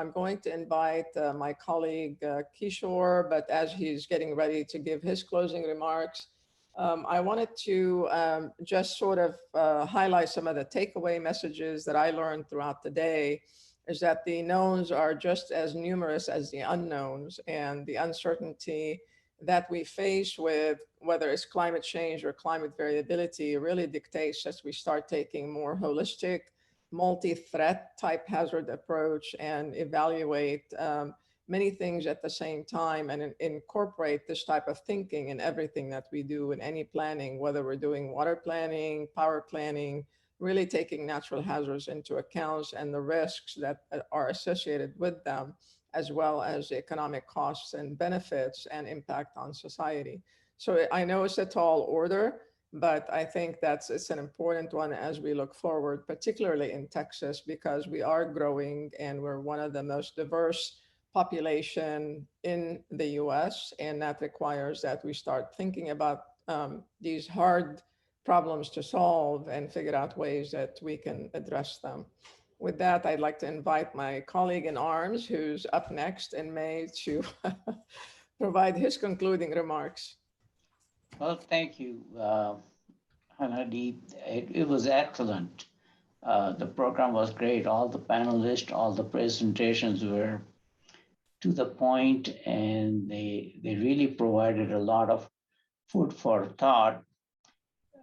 I'm going to invite my colleague Kishor, but as he's getting ready to give his closing remarks, I wanted to just sort of highlight some of the takeaway messages that I learned throughout the day is that the knowns are just as numerous as the unknowns, and the uncertainty that we face with whether it's climate change or climate variability really dictates as we start taking more holistic, multi-threat type hazard approach and evaluate many things at the same time and incorporate this type of thinking in everything that we do in any planning, whether we're doing water planning, power planning, really taking natural hazards into account and the risks that are associated with them, as well as the economic costs and benefits and impact on society. So I know it's a tall order, but I think it's an important one as we look forward, particularly in Texas, because we are growing and we're one of the most diverse population in the US. And that requires that we start thinking about these hard problems to solve and figure out ways that we can address them. With that, I'd like to invite my colleague in arms, who's up next in May, to provide his concluding remarks. Well, thank you, Hanadi. It was excellent. The program was great. All the panelists, all the presentations were to the point, and they really provided a lot of food for thought.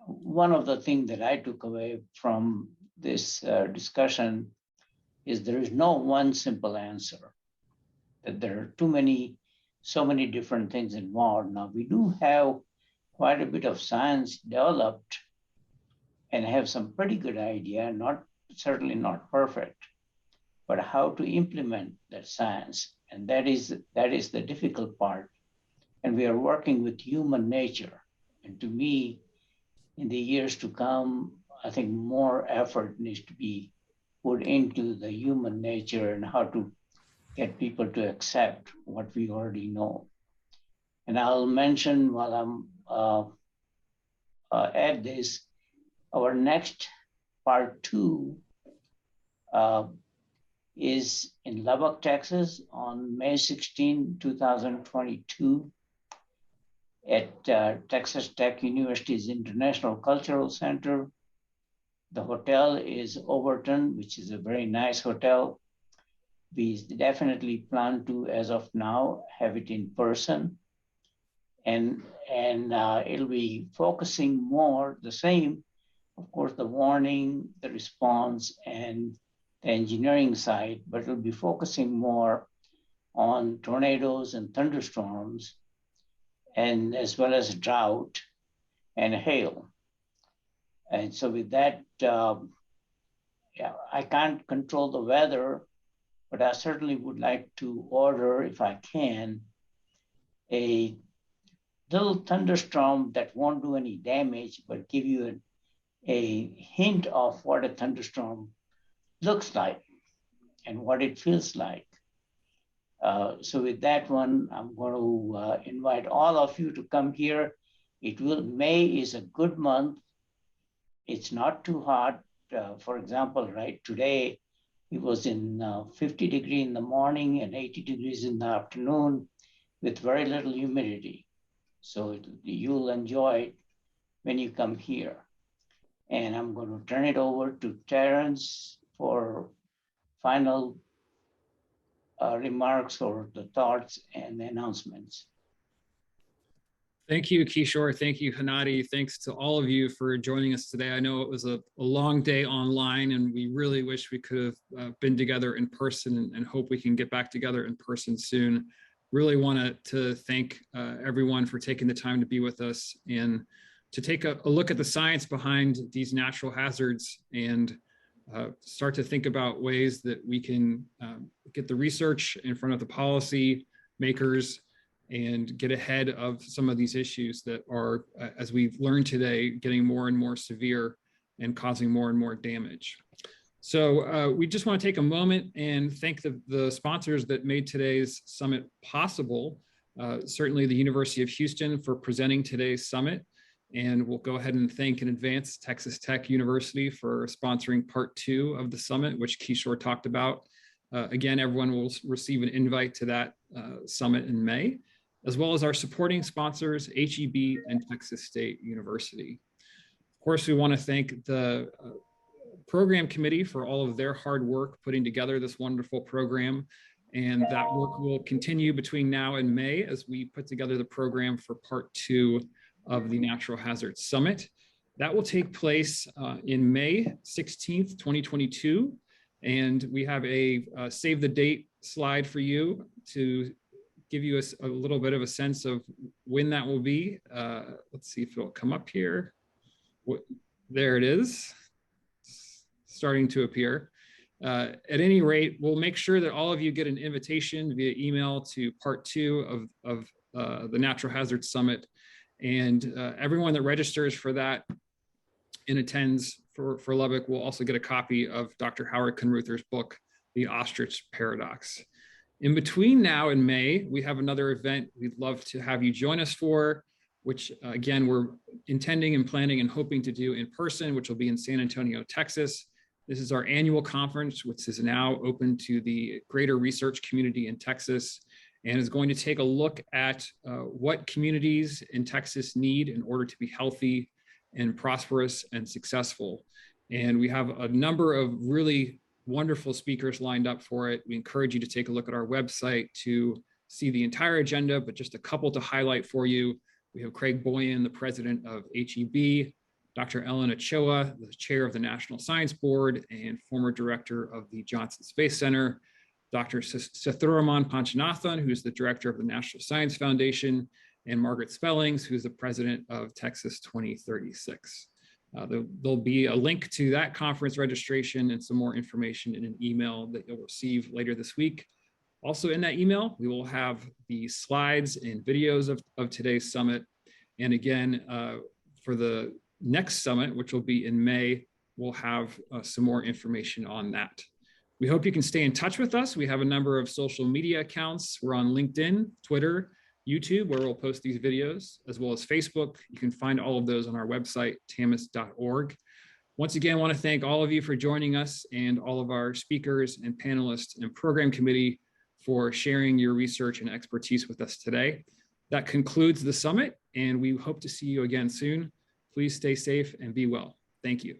One of the things that I took away from this discussion is there is no one simple answer, that there are so many different things involved. Now, we do have quite a bit of science developed and have some pretty good idea, certainly not perfect, but how to implement that science. And that is the difficult part. And we are working with human nature. And to me, in the years to come, I think more effort needs to be put into the human nature and how to get people to accept what we already know. And I'll mention while I'm at this, our next part 2 is in Lubbock, Texas on May 16, 2022 at Texas Tech University's International Cultural Center. The hotel is Overton, which is a very nice hotel. We definitely plan to, as of now, have it in person. And it'll be focusing more the same, of course, the warning, the response, and the engineering side, but it'll be focusing more on tornadoes and thunderstorms, and as well as drought and hail. And so with that, I can't control the weather, but I certainly would like to order, if I can, a little thunderstorm that won't do any damage, but give you a hint of what a thunderstorm looks like and what it feels like. So with that one, I'm going to invite all of you to come here. May is a good month. It's not too hot. For example, right today, it was in 50 degrees in the morning and 80 degrees in the afternoon with very little humidity. So you'll enjoy it when you come here. And I'm going to turn it over to Terrence for final remarks or the thoughts and announcements. Thank you, Kishor. Thank you, Hanadi. Thanks to all of you for joining us today. I know it was a long day online, and we really wish we could have been together in person, and hope we can get back together in person soon. Really wanted to thank everyone for taking the time to be with us and to take a look at the science behind these natural hazards and start to think about ways that we can get the research in front of the policy makers and get ahead of some of these issues that are, as we've learned today, getting more and more severe and causing more and more damage. So we just want to take a moment and thank the sponsors that made today's summit possible. Certainly the University of Houston for presenting today's summit. And we'll go ahead and thank in advance Texas Tech University for sponsoring part 2 of the summit, which Kishor talked about. Again, everyone will receive an invite to that summit in May, as well as our supporting sponsors, HEB and Texas State University. Of course, we want to thank the program committee for all of their hard work putting together this wonderful program. And that work will continue between now and May as we put together the program for part 2 of the Natural Hazards Summit. That will take place in May 16th, 2022. And we have a save the date slide for you to give you a little bit of a sense of when that will be. Let's see if it'll come up here. There it is, starting to appear. At any rate, we'll make sure that all of you get an invitation via email to part 2 of the Natural Hazards Summit. And everyone that registers for that and attends for Lubbock will also get a copy of Dr. Howard Kunruther's book, The Ostrich Paradox. In between now and May, we have another event we'd love to have you join us for, which again, we're intending and planning and hoping to do in person, which will be in San Antonio, Texas. This is our annual conference, which is now open to the greater research community in Texas, and is going to take a look at what communities in Texas need in order to be healthy and prosperous and successful. And we have a number of really wonderful speakers lined up for it. We encourage you to take a look at our website to see the entire agenda, but just a couple to highlight for you. We have Craig Boyan, the president of HEB, Dr. Ellen Ochoa, the chair of the National Science Board and former director of the Johnson Space Center, Dr. Sethuraman Panchanathan, who's the director of the National Science Foundation, and Margaret Spellings, who's the president of Texas 2036. There'll be a link to that conference registration and some more information in an email that you'll receive later this week. Also in that email, we will have the slides and videos of today's summit. And again, for the next summit, which will be in May, we'll have some more information on that. We hope you can stay in touch with us. We have a number of social media accounts. We're on LinkedIn, Twitter, YouTube, where we'll post these videos, as well as Facebook. You can find all of those on our website, tamest.org. Once again, I want to thank all of you for joining us and all of our speakers and panelists and program committee for sharing your research and expertise with us today. That concludes the summit, and we hope to see you again soon. Please stay safe and be well. Thank you.